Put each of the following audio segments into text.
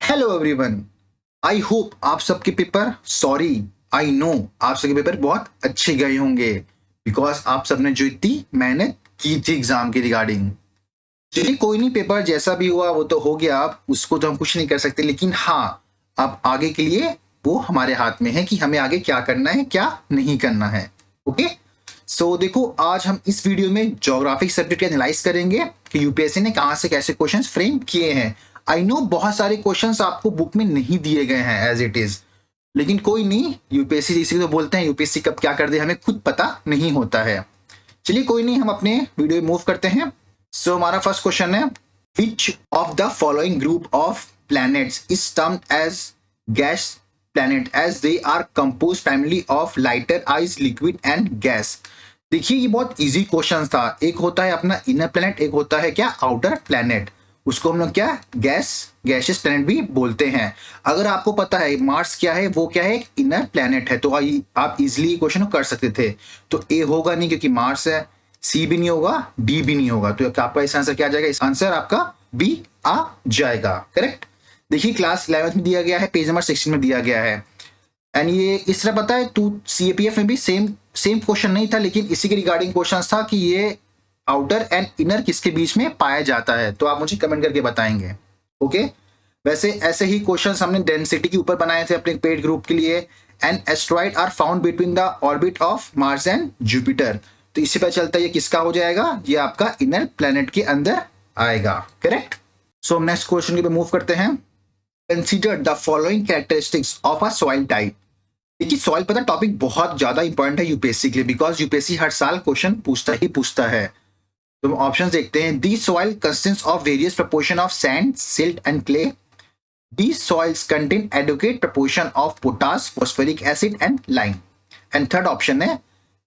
Hello everyone. I hope आप सबके paper I know आप सबके पेपर बहुत अच्छे गए होंगे बिकॉज आप सबने जो इतनी मेहनत की थी एग्जाम के रिगार्डिंग। चलिए कोई नहीं, पेपर जैसा भी हुआ वो तो हो गया, आप उसको तो हम कुछ नहीं कर सकते, लेकिन हाँ अब आगे के लिए वो हमारे हाथ में है कि हमें आगे क्या करना है क्या नहीं करना है। ओके, सो देखो आज हम इस वीडियो में ज्योग्राफिक सब्जेक्ट एनालाइज करेंगे कि यूपीएससी ने कहां से कैसे क्वेश्चंस फ्रेम किए हैं। आई नो बहुत सारे क्वेश्चंस आपको बुक में नहीं दिए गए हैं एज इट इज, लेकिन कोई नहीं, यूपीएससी जिसे तो बोलते हैं यूपीएससी कब क्या कर दे हमें खुद पता नहीं होता है। चलिए कोई नहीं, हम अपने वीडियो में मूव करते हैं। सो हमारा फर्स्ट क्वेश्चन है, which of the following group of planets is termed as gas planet as they are compose primarily of lighter ice liquid and gas. देखिए ये बहुत इजी क्वेश्चन था। एक होता है अपना इनर प्लैनेट, एक होता है क्या आउटर प्लैनेट, उसको हम लोग क्या गैसियस प्लैनेट भी बोलते हैं। अगर आपको पता है मार्स क्या है, वो क्या है, एक इनर प्लैनेट है, तो आप इजिली क्वेश्चन कर सकते थे। तो ए होगा नहीं क्योंकि मार्स है, सी भी नहीं होगा, डी भी नहीं होगा, तो आपका इस आंसर क्या आ जाएगा, इस आंसर आपका बी आ जाएगा। करेक्ट। देखिए क्लास 11th में दिया गया है, पेज नंबर 16 में दिया गया है। एंड ये इस तरह पता है तू सीएपीएफ में भी सेम क्वेश्चन नहीं था, लेकिन इसी के रिगार्डिंग क्वेश्चन था कि ये आउटर एंड इनर किसके बीच में पाया जाता है, तो आप मुझे कमेंट करके बताएंगे। ओके, वैसे ऐसे ही क्वेश्चन हमने डेंसिटी के ऊपर बनाए थे अपने पेड ग्रुप के लिए। And asteroid are found between the orbit of Mars and Jupiter, तो इससे पता चलता है ये किसका हो जाएगा, ये आपका इनर प्लैनेट के अंदर आएगा। करेक्ट। सो हम नेक्स्ट क्वेश्चन की मूव करते हैं। Consider the following characteristics of a soil type. देखिए सॉइल पता टॉपिक बहुत ज्यादा इंपॉर्टेंट है यूपीएससी के लिए, बिकॉज यूपीएससी हर साल क्वेश्चन पूछता है। तो हम ऑप्शंस देखते हैं। The soil consist of various proportion of sand, silt and clay. The soils contain adequate proportion of potash, phosphoric acid and lime. And third option है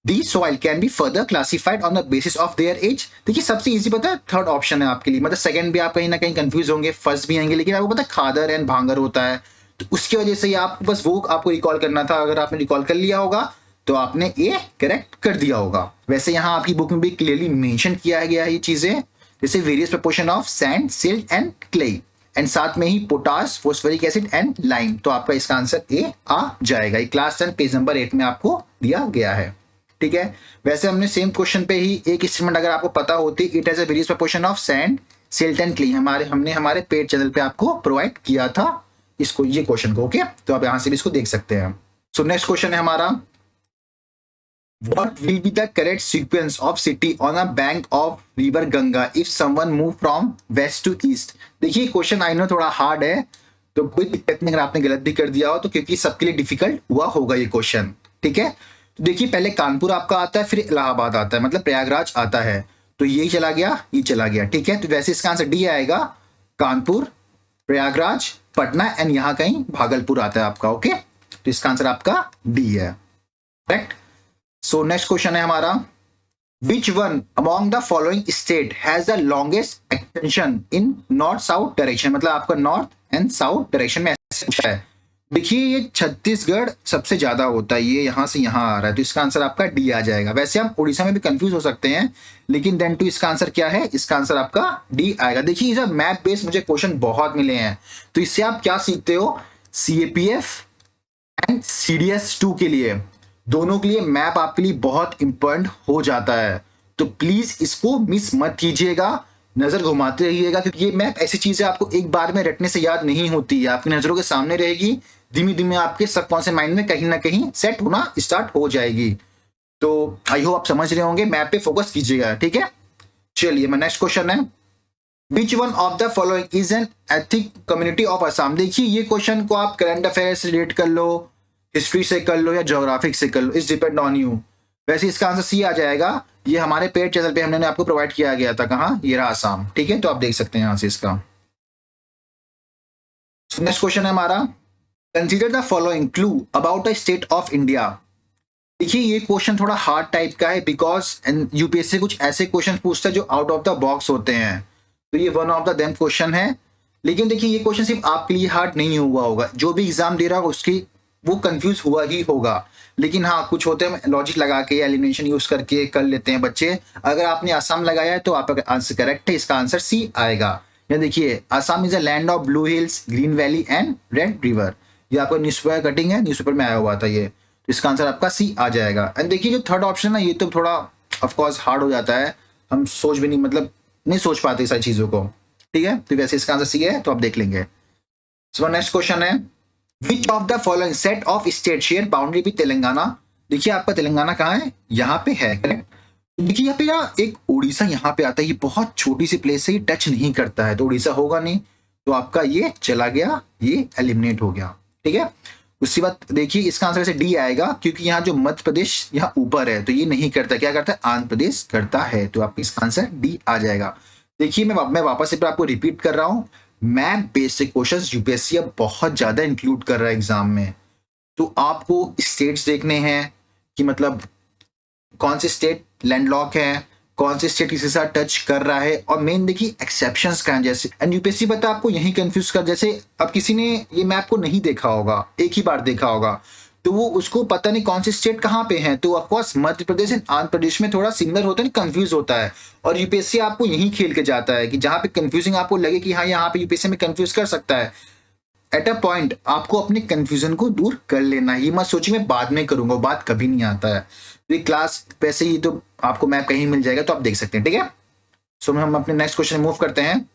the soil can be further classified on the basis of their age. देखिए सबसे easy पता है third option है आपके लिए, मतलब second भी आप कहीं ना कहीं कंफ्यूज होंगे, फर्स्ट भी आएंगे, लेकिन आपको पता है खादर एंड भांगर होता है, तो उसकी वजह से आप बस वो आपको रिकॉल करना था। अगर आपने रिकॉल कर लिया होगा तो आपने ये करेक्ट कर दिया होगा। वैसे यहाँ आपकी बुक में भी क्लियरली मेंशन किया गया है ये चीजें, जैसे various proportion of sand, silt and clay, and साथ में ही potash, phosphoric acid and lime, तो आपका इसका आंसर ए आ जाएगा। ये क्लास 10 पेज नंबर 8 में आपको दिया गया है। ठीक है, वैसे हमने सेम क्वेश्चन पे ही एक स्टेटमेंट अगर आपको पता होती, it has a various proportion of sand, silt and clay, हमने हमारे पेड चैनल पे आपको प्रोवाइड किया था इसको, ये क्वेश्चन को। ओके, तो आप यहां से भी इसको देख सकते हैं। सो नेक्स्ट क्वेश्चन है हमारा, what will be the correct sequence of city on a bank of river Ganga if someone move from west to east. देखिए क्वेश्चन आई नो थोड़ा हार्ड है, तो कोई दिक्कत नहीं अगर आपने गलत भी कर दिया हो, तो क्योंकि सबके लिए डिफिकल्ट हुआ होगा ये क्वेश्चन। ठीक है, तो देखिए पहले कानपुर आपका आता है, फिर इलाहाबाद आता है, मतलब प्रयागराज आता है, तो ये चला गया, ये चला गया। ठीक है, तो वैसे इसका आंसर डी आएगा, कानपुर, प्रयागराज, पटना एंड यहां कहीं भागलपुर आता है आपका। ओके, तो इसका आंसर आपका डी है। करेक्ट। सो नेक्स्ट क्वेश्चन है हमारा, which one among the following state has the longest extension in north south direction, मतलब आपका नॉर्थ एंड साउथ डायरेक्शन में ऐसे पूछा है। देखिए ये छत्तीसगढ़ सबसे ज्यादा होता है, ये यहां से यहां आ रहा है, तो इसका आंसर आपका डी आ जाएगा। वैसे हम उड़ीसा में भी कंफ्यूज हो सकते हैं, लेकिन देन टू इसका आंसर क्या है, इसका आंसर आपका डी आएगा। देखिए इधर मैप बेस्ड मुझे क्वेश्चन बहुत मिले हैं, तो इससे आप क्या सीखते हो, सीएपीएफ एंड सीडीएस 2 के लिए, दोनों के लिए मैप आपके लिए बहुत इंपॉर्टेंट हो जाता है। तो प्लीज इसको मिस मत कीजिएगा, नजर घुमाते रहिएगा, क्योंकि ये मैप ऐसी चीज है आपको एक बार में रटने से याद नहीं होती है, आपकी नजरों के सामने रहेगी, धीमे धीमे आपके सबकॉन्शियस माइंड में कहीं ना कहीं सेट होना स्टार्ट हो जाएगी। तो आई होप आप समझ रहे होंगे, मैप पे फोकस कीजिएगा। ठीक है, चलिए मैं नेक्स्ट क्वेश्चन है, विच one of the following is an ethic community of Assam. देखिए ये क्वेश्चन को आप करंट अफेयर से रिलेट कर लो, हिस्ट्री से कर लो या ज्योग्राफिक से कर लो, इट्स डिपेंड ऑन यू। वैसे इसका आंसर सी आ जाएगा, ये हमारे पेड चैनल पे हमने आपको प्रोवाइड किया गया था, कहाँ, ये रहा आसाम। ठीक है, तो आप देख सकते हैं यहां से इसका। नेक्स्ट क्वेश्चन है हमारा, consider the following clue about the state of India. देखिए ये क्वेश्चन थोड़ा हार्ड टाइप का है, बिकॉज यूपीएससी कुछ ऐसे क्वेश्चन पूछता है जो आउट ऑफ द बॉक्स होते हैं, तो ये one of the them question है। लेकिन देखिए ये क्वेश्चन सिर्फ आपके लिए हार्ड नहीं हुआ होगा, जो भी एग्जाम दे रहा होगा उसकी वो कंफ्यूज हुआ ही होगा, लेकिन हाँ कुछ होते हैं लॉजिक लगा के एलिमिनेशन यूज करके कर लेते हैं बच्चे। अगर आपने आसाम लगाया है तो आपका आंसर करेक्ट है, इसका आंसर सी आएगा। यहाँ देखिए Assam is a land of blue hills, green valley and red river. ये आपका न्यूज़पेपर कटिंग है, न्यूज़पेपर में आया हुआ था ये, तो इसका आंसर आपका सी आ जाएगा। एंड देखिए जो थर्ड ऑप्शन है ये तो थोड़ा ऑफकोर्स हार्ड हो जाता है, हम सोच भी नहीं मतलब नहीं सोच पाते सारी चीज़ों को, ठीक है। तो वैसे इसका आंसर सी है, तो आप देख लेंगे। सो नेक्स्ट क्वेश्चन है which of the following set of state share boundary with Telangana. देखिए आपका तेलंगाना कहाँ है, यहाँ पे है, करेक्ट। देखिए यहाँ पे ना एक उड़ीसा यहाँ पे आता है, ये बहुत छोटी सी प्लेस है, ये टच नहीं करता है, तो उड़ीसा होगा नहीं, तो आपका ये चला गया, ये एलिमिनेट हो गया, ठीक है। उसके बाद देखिए इसका आंसर वैसे डी आएगा, क्योंकि यहाँ जो मध्य प्रदेश यहाँ ऊपर है, तो ये नहीं करता, क्या करता है, आंध्र प्रदेश करता है, तो आपका इसका आंसर डी आ जाएगा। देखिए मैं वापस से आपको रिपीट कर रहा हूँ, मैप बेसिक क्वेश्चंस यूपीएससी अब बहुत ज्यादा इंक्लूड कर रहा है एग्जाम में, तो आपको स्टेट्स देखने हैं कि मतलब कौन से स्टेट लैंडलॉक है, कौन से स्टेट किसी के साथ टच कर रहा है, और मेन देखिए एक्सेप्शंस का है जैसे, एंड यूपीएससी पता आपको यही कंफ्यूज कर, जैसे अब किसी ने ये मैप को नहीं देखा होगा, एक ही बार देखा होगा, तो वो उसको पता नहीं कौन से स्टेट कहाँ पे हैं, तो ऑफकोर्स मध्य प्रदेश एंड आंध्र प्रदेश में थोड़ा सिमिलर होता है, कंफ्यूज होता है, और यूपीएससी आपको यही खेल के जाता है कि जहाँ पे कंफ्यूजिंग आपको लगे कि हाँ यहाँ पे यूपीएससी में कंफ्यूज कर सकता है, एट अ पॉइंट आपको अपने कंफ्यूजन को दूर कर लेना है, ये मत सोचिए मैं बाद में करूंगा, बात कभी नहीं आता है। तो ये क्लास वैसे ही तो आपको मैप कहीं मिल जाएगा, तो आप देख सकते हैं, ठीक है। सो हम अपने नेक्स्ट क्वेश्चन मूव करते हैं।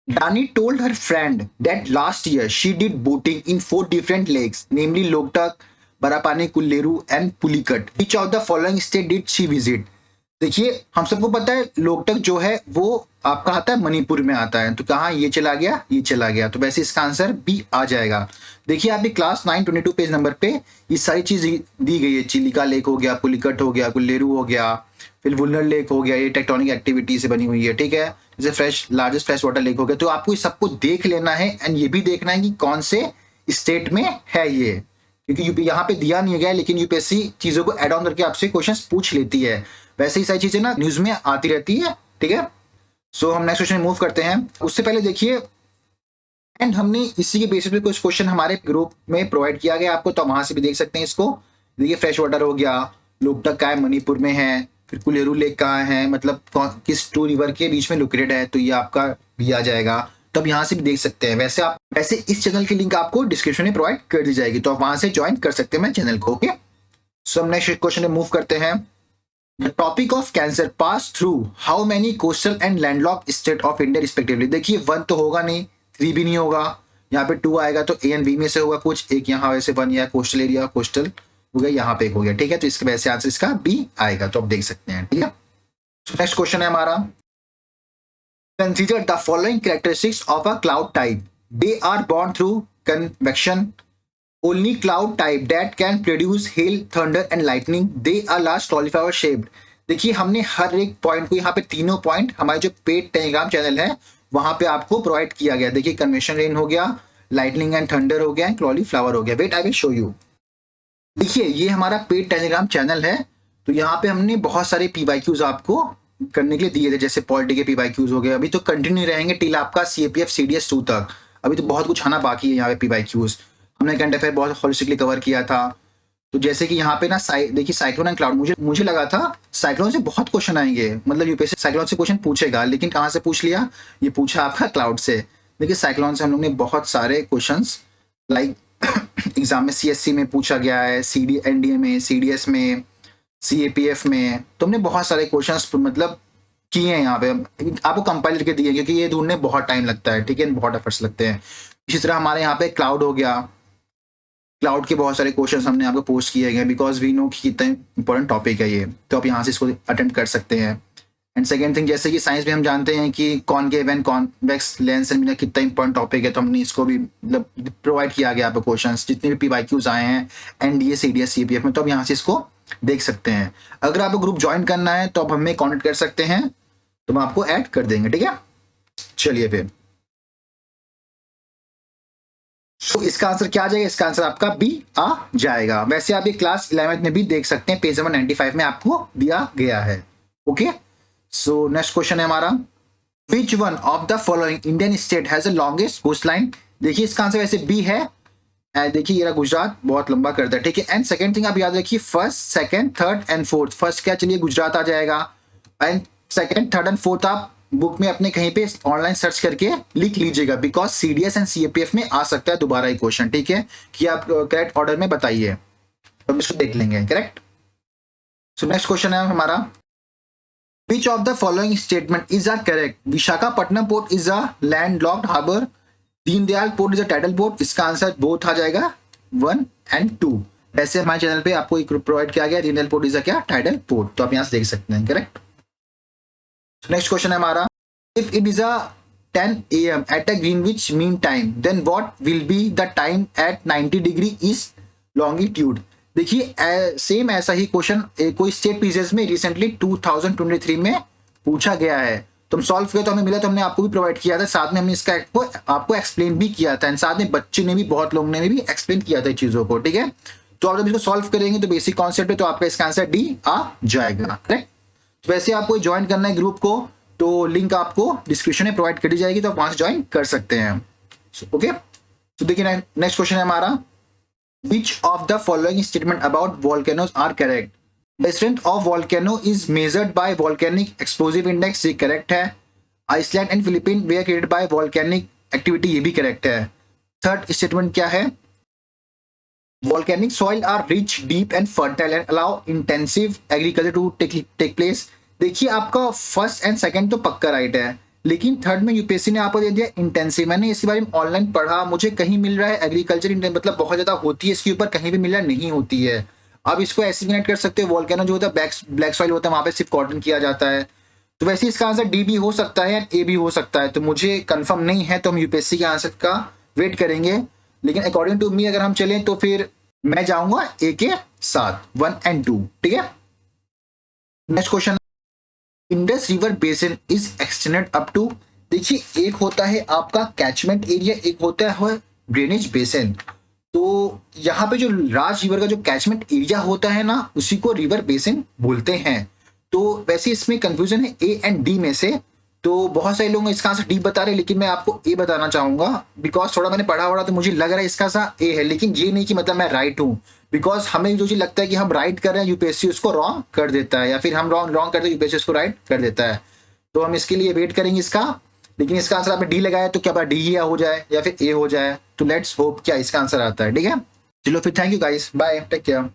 Dani told her friend that last year she did boating in 4 different lakes, namely Loktak, Barapani, Kulleru and Pulikat. Which of the following state did she visit? देखिए हम सबको पता है लोकटक जो है वो आपका आता है मणिपुर में आता है, तो कहाँ ये चला गया, ये चला गया, तो वैसे इसका आंसर बी आ जाएगा। देखिए आपकी क्लास 922 पेज नंबर पे ये सारी चीज दी गई है, चिलिका लेक हो गया, पुलिकट हो गया, कुल्लेरू हो गया, फिर वुलर लेक हो गया, ये टेक्टोनिक एक्टिविटी से बनी हुई है, ठीक है। जैसे fresh largest fresh water lake हो गया, तो आपको ये सबको देख लेना है, एंड ये भी देखना है कि कौन से स्टेट में है ये, क्योंकि यहाँ पे दिया नहीं गया, लेकिन यूपीएससी चीजों को एड ऑन करके आपसे क्वेश्चंस पूछ लेती है, वैसे ही सारी चीजें ना न्यूज में आती रहती है, ठीक है। सो हम नेक्स्ट क्वेश्चन मूव करते हैं, उससे पहले देखिए एंड हमने इसी के बेसिस पे कुछ क्वेश्चन हमारे ग्रुप में प्रोवाइड किया गया आपको, तो वहां से भी देख सकते हैं इसको। देखिए फ्रेश वाटर हो गया, लोकटक का है मणिपुर में है, फिर कुलेरू लेक कहाँ है, मतलब किस 2 रिवर के बीच में लोकेटेड है, तो ये आपका भी आ जाएगा, तो आप यहाँ से भी देख सकते हैं। वैसे इस चैनल की लिंक आपको डिस्क्रिप्शन में प्रोवाइड कर दी जाएगी, तो आप वहां से ज्वाइन कर सकते हैं मेरे चैनल को, ओके। सो हम नेक्स्ट क्वेश्चन में मूव करते हैं। The topic of cancer pass through how many coastal and landlocked state of India respectively? देखिए 1 तो होगा नहीं, 3 भी नहीं होगा, यहाँ पे 2 आएगा, तो ए एंड बी में से होगा कुछ एक, यहाँ वैसे 1 या कोस्टल एरिया, कोस्टल हो गया, यहाँ पे एक हो गया, ठीक है, तो इसके वैसे आंसर इसका बी आएगा, तो आप देख सकते हैं, ठीक है। नेक्स्ट क्वेश्चन है हमारा, consider the following characteristics of a cloud type, they are born through convection, only cloud type that can produce hail, thunder and lightning, they are large cauliflower shaped। देखिए हमने हर एक पॉइंट को यहाँ पे तीनों point हमारे जो पेड टेलीग्राम चैनल है वहां पे आपको प्रोवाइड किया गया। देखिए कन्वेक्शन रेन हो गया, लाइटनिंग एंड थंडर हो गया, क्लॉलीफ्लावर हो गया। Wait I will show you. देखिए ये हमारा पेड टेलीग्राम चैनल है, तो यहाँ पे हमने बहुत सारे पीवाईक्यूज आपको करने के लिए दिए थे, जैसे पॉलिटी के पीवाईक्यूज हो गए, अभी तो कंटिन्यू रहेंगे टिल आपका सीएपीएफ सीडीएस 2 तक, अभी तो बहुत कुछ आना बाकी है यहाँ पे पीवाईक्यूज। हमने करंट अफेयर बहुत होलिस्टिकली कवर किया था, तो जैसे कि यहाँ पे ना देखिए साइक्लोन एंड क्लाउड, मुझे लगा था साइक्लोन से बहुत क्वेश्चन आएंगे, मतलब यूपीएससी साइक्लोन से क्वेश्चन पूछेगा, लेकिन कहाँ से पूछ लिया, ये पूछा आपका क्लाउड से। देखिए साइक्लोन से हम लोग ने बहुत सारे क्वेश्चन लाइक एग्जाम में सीएससी में पूछा गया है, एनडीए में, सीडीएस में, सीएपीएफ में, तो हमने बहुत सारे क्वेश्चन मतलब किए हैं, यहाँ पे आपको कंपाइल करके दिए, क्योंकि ये ढूंढने बहुत टाइम लगता है, ठीक है, बहुत एफर्ट्स लगते हैं। इसी तरह हमारे यहाँ पे क्लाउड हो गया, क्लाउड के बहुत सारे क्वेश्चन हमने आपको पोस्ट किए गए, बिकॉज वी नो कि कितना इंपॉर्टेंट टॉपिक है ये, तो आप यहाँ से इसको अटेम्प्ट कर सकते हैं। एंड सेकेंड थिंग, जैसे कि साइंस में हम जानते हैं कि concave and convex lens and कितना इंपॉर्टेंट टॉपिक है, तो हमने इसको भी मतलब प्रोवाइड किया गया आपको क्वेश्चन, जितने भी पीवाईक्यूज आए हैं एनडीए सीडीएस सीपीएफ में, तो आप यहाँ से इसको देख सकते हैं। अगर आपको ग्रुप ज्वाइन करना है तो आप हमें कॉन्टेक्ट कर सकते हैं, तो हम आपको ऐड कर देंगे, ठीक है। चलिए फिर तो इसका आंसर क्या आ जाएगा, इसका आंसर आपका बी आ जाएगा। वैसे आप ये क्लास 11th में भी देख सकते हैं, पेज नंबर 95 में आपको दिया गया है, ओके। सो नेक्स्ट क्वेश्चन है हमारा, which one of the following Indian state has the longest coastline. देखिए इसका आंसर वैसे बी है, देखिए ये गुजरात बहुत लंबा करता है, ठीक है। एंड सेकंड थिंग आप याद रखिए, first second third and fourth, first क्या चलिए गुजरात आ जाएगा, and second third and fourth आप बुक में अपने कहीं पे ऑनलाइन सर्च करके लिख लीजिएगा, बिकॉज CDS एंड CAPF में आ सकता है दोबारा ही क्वेश्चन, ठीक है, कि आप करेक्ट ऑर्डर में बताइए, तो हम इसको देख लेंगे। करेक्ट। सो नेक्स्ट क्वेश्चन है हमारा, which of the following statement is are correct? Visakhapatnam port is a landlocked harbour, Deendayal port is a tidal port. इसका आंसर बोथ आ जाएगा 1 and 2। वैसे हमारे चैनल पे आपको एक प्रोवाइड किया गया, दीनदयाल पोर्ट इज अ क्या, टाइडल पोर्ट, तो आप यहाँ से देख सकते हैं। करेक्ट। नेक्स्ट क्वेश्चन है हमारा, if it is a 10 AM at a Greenwich mean time, then what will be the time at 90 degree east longitude? देखिए सेम ऐसा ही क्वेश्चन कोई स्टेट क्विज़ेस में रिसेंटली 2023 में पूछा गया है, तो हम सॉल्व किया तो हमें मिला, तो हमने आपको भी प्रोवाइड किया था, साथ में हमने इसका आपको एक्सप्लेन भी किया था, एंड साथ में बच्चे ने भी, बहुत लोगों ने भी एक्सप्लेन किया था चीजों को, ठीक है। तो आप जब इसको सॉल्व करेंगे तो बेसिक कॉन्सेप्ट है, तो आपका इसका आंसर डी आ जाएगा। करेक्ट। तो वैसे आपको ज्वाइन करना है ग्रुप को, तो लिंक आपको डिस्क्रिप्शन में प्रोवाइड कर दी जाएगी, तो आप वहां से ज्वाइन कर सकते हैं। ओके। तो देखिए नेक्स्ट क्वेश्चन है हमारा, which of the following statement about volcanoes are correct? The strength of volcano is measured by volcanic explosive index, ये correct है। Iceland and Philippines were created by volcanic activity, ये भी correct है। Third statement क्या है, volcanic soil are rich, deep and fertile and allow intensive agriculture to take place। देखिए आपका first and second तो पक्का राइट है, लेकिन थर्ड में यूपीएससी ने आपको दे दिया इंटेंसिव। मैंने इसके बारे में ऑनलाइन पढ़ा, मुझे कहीं मिल रहा है एग्रीकल्चर मतलब बहुत ज्यादा होती है इसके ऊपर, कहीं भी मिल रहा नहीं होती है। अब इसको ऐसे कनेक्ट कर सकते हो, वोल्केनो जो होता है ब्लैक सॉइल होता है, वहां पे सिर्फ कॉटन किया जाता है, तो वैसे इसका आंसर डी भी हो सकता है एंड ए भी हो सकता है, तो मुझे कंफर्म नहीं है, तो हम यूपीएससी के आंसर का वेट करेंगे। लेकिन अकॉर्डिंग टू मी अगर हम चलें तो फिर मैं जाऊंगा ए के साथ 1 and 2, ठीक है। Next question, Indus river basin is extended up to, देखिए एक होता है आपका कैचमेंट एरिया, एक होता है ड्रेनेज बेसिन। तो यहाँ पे जो राज रिवर का जो कैचमेंट एरिया होता है ना, उसी को रिवर बेसिन बोलते हैं। तो वैसे इसमें कंफ्यूजन है ए एंड डी में से, तो बहुत सारे लोग इसका आंसर डी बता रहे हैं, लेकिन मैं आपको ए बताना चाहूंगा, बिकॉज थोड़ा मैंने पढ़ा तो मुझे लग रहा है इसका सा ए है, लेकिन ये नहीं कि मतलब मैं राइट हूँ, बिकॉज हमें जो चीज लगता है कि हम राइट कर रहे हैं यूपीएससी उसको रॉन्ग कर देता है, या फिर हम रॉन्ग करते हैं यूपीएससी उसको राइट कर देता है। तो हम इसके लिए वेट करेंगे इसका, लेकिन इसका आंसर आपने डी लगाया तो क्या पता डी ही हो जाए या फिर ए हो जाए, तो लेट्स होप क्या इसका आंसर आता है, ठीक है। चलो फिर thank you guys, bye, take care.